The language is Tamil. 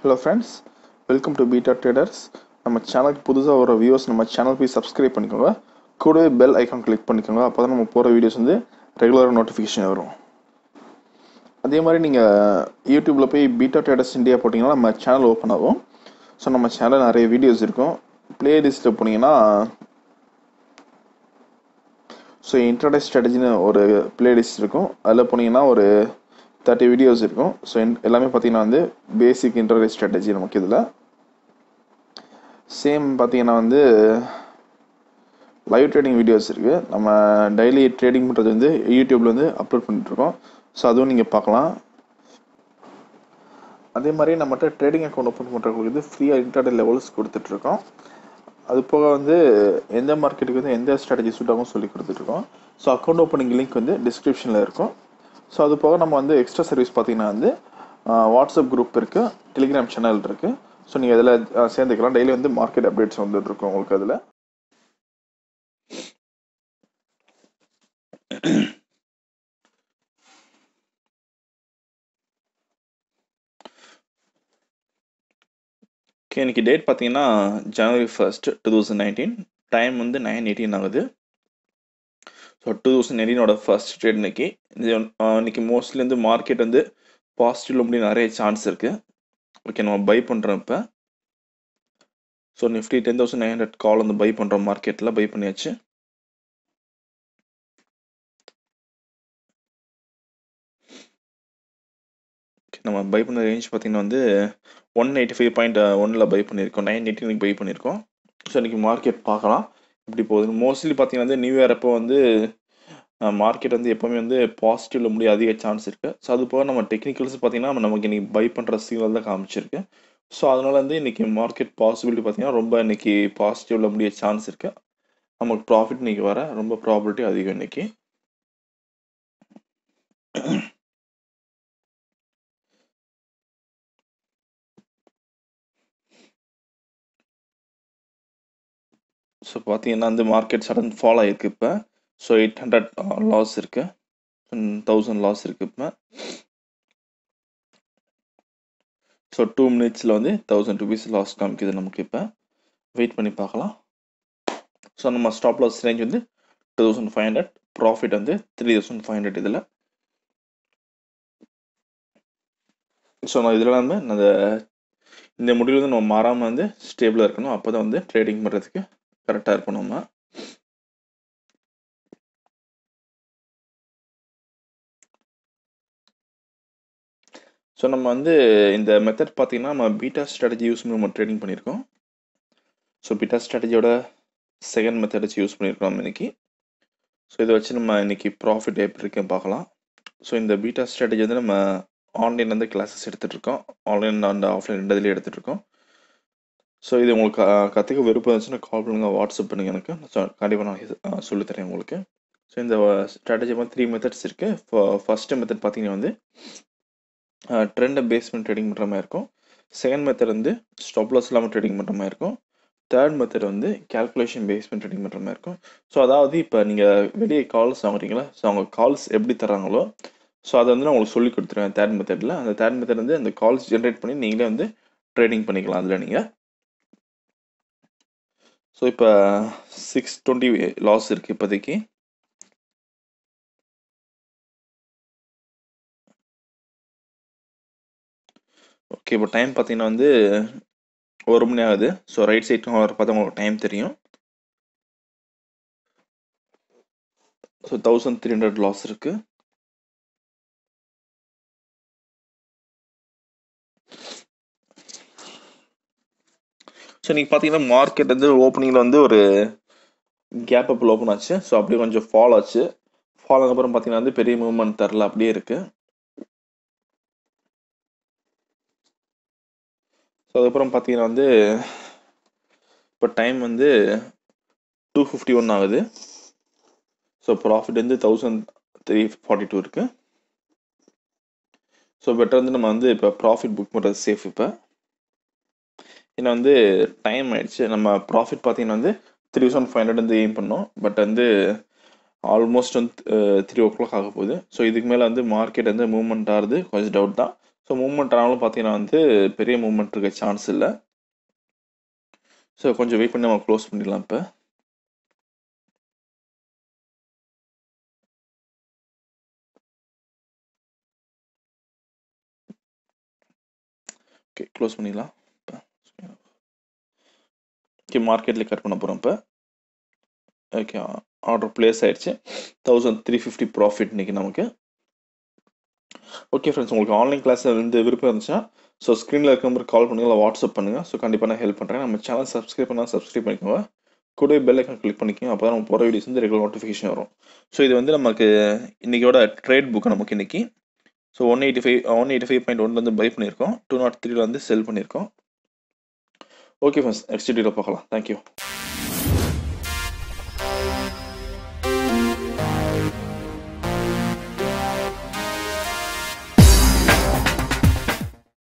Hello friends, welcome to Beta Traders. நம்ம சேனலுக்கு புதுசாக வர வியூஸ் நம்ம சேனல் போய் சப்ஸ்கிரைப் பண்ணிக்கோங்க. கூடவே பெல் ஐக்கான் கிளிக் பண்ணிக்கோங்க. அப்போ தான் நம்ம போகிற வீடியோஸ் வந்து ரெகுலராக நோட்டிஃபிகேஷன் வரும். அதே மாதிரி நீங்கள் யூடியூப்பில் போய் பீட்டா ட்ரேடர்ஸ் இந்தியா போட்டிங்கன்னா நம்ம சேனல் ஓப்பன் ஆகும். ஸோ நம்ம சேனல் நிறைய வீடியோஸ் இருக்கும். பிளேலிஸ்ட்டில் போனீங்கன்னா ஸோ இன்ட்ராடே ஸ்ட்ராட்டஜின்னு ஒரு பிளேலிஸ்ட் இருக்கும். அதில் போனீங்கன்னா ஒரு 30 வீடியோஸ் இருக்கும். ஸோ எல்லாமே பார்த்தீங்கன்னா வந்து பேசிக் இன்ட்ராடே ஸ்ட்ராட்டஜி நமக்கு இதில் சேம் பார்த்தீங்கன்னா வந்து லைவ் ட்ரேடிங் வீடியோஸ் இருக்குது. நம்ம டெய்லி ட்ரேடிங் பண்ணுறது வந்து யூடியூப்பில் வந்து அப்லோட் பண்ணிட்டுருக்கோம். ஸோ அதுவும் நீங்கள் பார்க்கலாம். அதே மாதிரி நம்மகிட்ட ட்ரேடிங் அக்கௌண்ட் ஓப்பன் பண்ணுறவங்களுக்கு வந்து ஃப்ரீயாக இன்ட்ராடே லெவல்ஸ் கொடுத்துட்ருக்கோம். அது போக வந்து எந்த மார்க்கெட்டுக்கு வந்து எந்த ஸ்ட்ராட்டஜி சூட்டாகவும் சொல்லி கொடுத்துட்ருக்கோம். ஸோ அக்கௌண்ட் ஓப்பனிங் லிங்க் வந்து டிஸ்கிரிப்ஷனில் இருக்கும். ஸோ அது போக நம்ம வந்து எக்ஸ்ட்ரா சர்வீஸ் பார்த்தீங்கன்னா வந்து வாட்ஸ்அப் குரூப் இருக்குது, டெலிகிராம் சேனல் இருக்குது. ஸோ நீங்கள் இதில் சேர்ந்துக்கலாம். டெய்லி வந்து மார்க்கெட் அப்டேட்ஸ் வந்துட்டுருக்கோம் உங்களுக்கு அதில். ஓகே, இன்னைக்கு டேட் பார்த்தீங்கன்னா January 1st 2019. டைம் வந்து 9:18 ஆகுது. ஸோ 2019ஓட ஃபர்ஸ்ட் ட்ரேட் இன்னைக்கு மோஸ்ட்லி வந்து மார்க்கெட் வந்து பாசிட்டிவ்ல முடிய நிறைய சான்ஸ் இருக்குது. ஓகே, நம்ம பை பண்ணுறோம் இப்போ. ஸோ நிஃப்டி 10,900 கால் வந்து பை பண்ணுறோம். மார்க்கெட்டில் பை பண்ணியாச்சு. நம்ம பை பண்ண ரேஞ்ச் பார்த்தீங்கன்னா வந்து 185.1ல் பை பண்ணியிருக்கோம். 918 பை பண்ணியிருக்கோம். ஸோ இன்றைக்கி மார்க்கெட் பார்க்கலாம் இப்படி போகுது. மோஸ்ட்லி பார்த்தீங்கன்னா வந்து நியூ இயர் அப்போ வந்து மார்க்கெட் வந்து எப்போவுமே வந்து பாசிட்டிவ்ல முடிய அதிக சான்ஸ் இருக்குது. ஸோ அது போக நம்ம டெக்னிக்கல்ஸ் பார்த்தீங்கன்னா நமக்கு இன்றைக்கி பை பண்ணுற சிக்னல் தான் காமிச்சிருக்கு. ஸோ அதனால் வந்து இன்றைக்கி மார்க்கெட் பாசிபிலிட்டி பார்த்தீங்கன்னா ரொம்ப இன்றைக்கி பாசிட்டிவ்ல முடிய சான்ஸ் இருக்குது. நமக்கு ப்ராஃபிட் இன்றைக்கி வர ரொம்ப ப்ராபபிலிட்டி அதிகம் இன்றைக்கி. ஸோ பார்த்தீங்கன்னா வந்து மார்க்கெட் சடன் ஃபால் ஆகிருக்கு இப்போ. ஸோ 800 லாஸ் இருக்குது, 1000 லாஸ் இருக்குது இப்போ. ஸோ 2 மினிட்ஸில் வந்து 1000 rupees லாஸ் காமிக்குது நமக்கு. இப்போ வெயிட் பண்ணி பார்க்கலாம். ஸோ நம்ம ஸ்டாப் லாஸ் ரேஞ்ச் வந்து 2500, ப்ராஃபிட் வந்து 3500 இதில். ஸோ நான் இதில் நம்ம இந்த முடிவில் வந்து நம்ம மாறாமல் வந்து ஸ்டேபிளாக இருக்கணும். அப்போ தான் வந்து ட்ரேடிங் பண்ணுறதுக்கு கரெக்டாக இருக்கும். நம்ம ஸோ நம்ம வந்து இந்த மெத்தட் பார்த்தீங்கன்னா நம்ம பீட்டா ஸ்ட்ராட்டஜி யூஸ் பண்ணி நம்ம ட்ரேடிங் பண்ணியிருக்கோம். ஸோ பீட்டா ஸ்ட்ராட்டஜியோட செகண்ட் மெத்தட் வச்சு யூஸ் பண்ணியிருக்கோம் இன்னைக்கு. ஸோ இதை வச்சு நம்ம இன்னைக்கு ப்ராஃபிட் எப்படி இருக்குன்னு பார்க்கலாம். ஸோ இந்த பீட்டா ஸ்ட்ராட்டஜி வந்து நம்ம ஆன்லைன் வந்து கிளாஸஸ் எடுத்துகிட்ருக்கோம். ஆன்லைன் அண்ட் ஆஃப்லைன் ரெண்டுலேயே எடுத்துகிட்ருக்கோம். ஸோ இது உங்களுக்கு கற்றுக்க விருப்பம் இருந்துச்சுன்னா கால் பண்ணுங்கள், வாட்ஸ்அப் பண்ணுங்கள் எனக்கு. ஸோ கண்டிப்பாக நான் சொல்லித்தரேன் உங்களுக்கு. ஸோ இந்த ஸ்ட்ராட்டஜி வந்து 3 மெத்தட்ஸ் இருக்குது. ஃபஸ்ட்டு மெத்தட் பார்த்தீங்கன்னா வந்து ட்ரெண்டை பேஸ் பண்ணி ட்ரேடிங் பண்ணுற மாதிரி இருக்கும். செகண்ட் மெத்தட் வந்து ஸ்டாப் லாஸ் இல்லாமல் ட்ரேடிங் பண்ணுற மாதிரி இருக்கும். தேர்ட் மெத்தட் வந்து கேல்குலேஷன் பேஸ் பண்ணி ட்ரேடிங் பண்ணுற மாதிரி இருக்கும். ஸோ அதாவது இப்போ நீங்கள் வெளியே கால்ஸ் வாங்குறீங்களா, ஸோ அவங்க கால்ஸ் எப்படி தராங்களோ ஸோ அதை வந்து நான் உங்களுக்கு சொல்லி கொடுத்துருவேன் தேர்ட் மெத்தடில். அந்த தேர்ட் மெத்தட் வந்து அந்த கால்ஸ் ஜென்ரேட் பண்ணி நீங்களே வந்து ட்ரேடிங் பண்ணிக்கலாம் அதில் நீங்கள். ஸோ இப்போ 620 லாஸ் இருக்குது இப்போதைக்கு. ஓகே, இப்போ டைம் பார்த்தீங்கன்னா வந்து 1 மணி ஆகுது. ஸோ ரைட் சைட் வர பார்த்தா உங்களுக்கு டைம் தெரியும். ஸோ 1300 லாஸ் இருக்குது. ஸோ நீங்கள் பார்த்தீங்கன்னா மார்க்கெட் வந்து ஓப்பனிங்கில் வந்து ஒரு கேப் அப்பில் ஓப்பன் ஆச்சு. ஸோ அப்படியே கொஞ்சம் ஃபால் ஆச்சு. ஃபால் ஆனதுக்கப்புறம் பார்த்தீங்கன்னா வந்து பெரிய மூவ்மெண்ட் தரல, அப்படியே இருக்குது. ஸோ அதுக்கப்புறம் பார்த்தீங்கன்னா வந்து இப்போ டைம் வந்து 2:51 ஆகுது. ஸோ ப்ராஃபிட் வந்து 1342 இருக்குது. ஸோ பெட்டர் வந்து நம்ம வந்து இப்போ ப்ராஃபிட் புக் பண்ணுறது சேஃப். இப்போ ஏன்னா வந்து டைம் ஆயிடுச்சு. நம்ம ப்ராஃபிட் பார்த்தீங்கன்னா வந்து 3500 வந்து எய்ம் பண்ணோம். பட் வந்து ஆல்மோஸ்ட் வந்து 3 o'clock ஆக போகுது. ஸோ இதுக்கு மேலே வந்து மார்க்கெட் வந்து மூவ்மெண்ட் ஆகுது கொஞ்சம் டவுட் தான். ஸோ மூவ்மெண்ட் ஆனாலும் பார்த்தீங்கன்னா வந்து பெரிய மூவ்மெண்ட் இருக்க சான்ஸ் இல்லை. ஸோ கொஞ்சம் வெயிட் பண்ணி நம்ம க்ளோஸ் பண்ணிடலாம் இப்போ. ஓகே, க்ளோஸ் பண்ணிடலாம் இப்போ. ஓகே, மார்க்கெட்டில் கட் பண்ண போகிறோம் இப்போ. ஓகே, ஆர்டர் பிளேஸ் ஆயிடுச்சு. 1350 ப்ராஃபிட் இன்னைக்கு நமக்கு. ஓகே ஃப்ரெண்ட்ஸ், உங்களுக்கு ஆன்லைன் கிளாஸ் வந்து விருப்பம் இருந்துச்சுன்னா ஸோ ஸ்க்ரீனில் இருக்க நம்பருக்கு கால் பண்ணுங்கள், இல்லை வாட்ஸ்அப் பண்ணுங்கள். ஸோ கண்டிப்பாக நான் ஹெல்ப் பண்ணுறேன். நம்ம சேனல் சப்ஸ்கிரைப் பண்ணால் சப்ஸ்கிரைப் பண்ணிக்கோங்க. கூட பெல் ஐக்கான் கிளிக் பண்ணிக்கோங்க. அப்போ தான் நம்ம போகிற வீடியோஸ் வந்து ரெகுலர் நோட்டிஃபிகேஷன் வரும். ஸோ இது வந்து நமக்கு இன்றைக்கியோட ட்ரேட் புக் நமக்கு இன்றைக்கி. ஸோ 185.1 வந்து பை பண்ணியிருக்கோம். 203 வந்து செல் பண்ணியிருக்கோம். ஓகே ஃப்ரெண்ட்ஸ், நெக்ஸ்ட் வீடியோவில் பார்க்கலாம். தேங்க்யூ.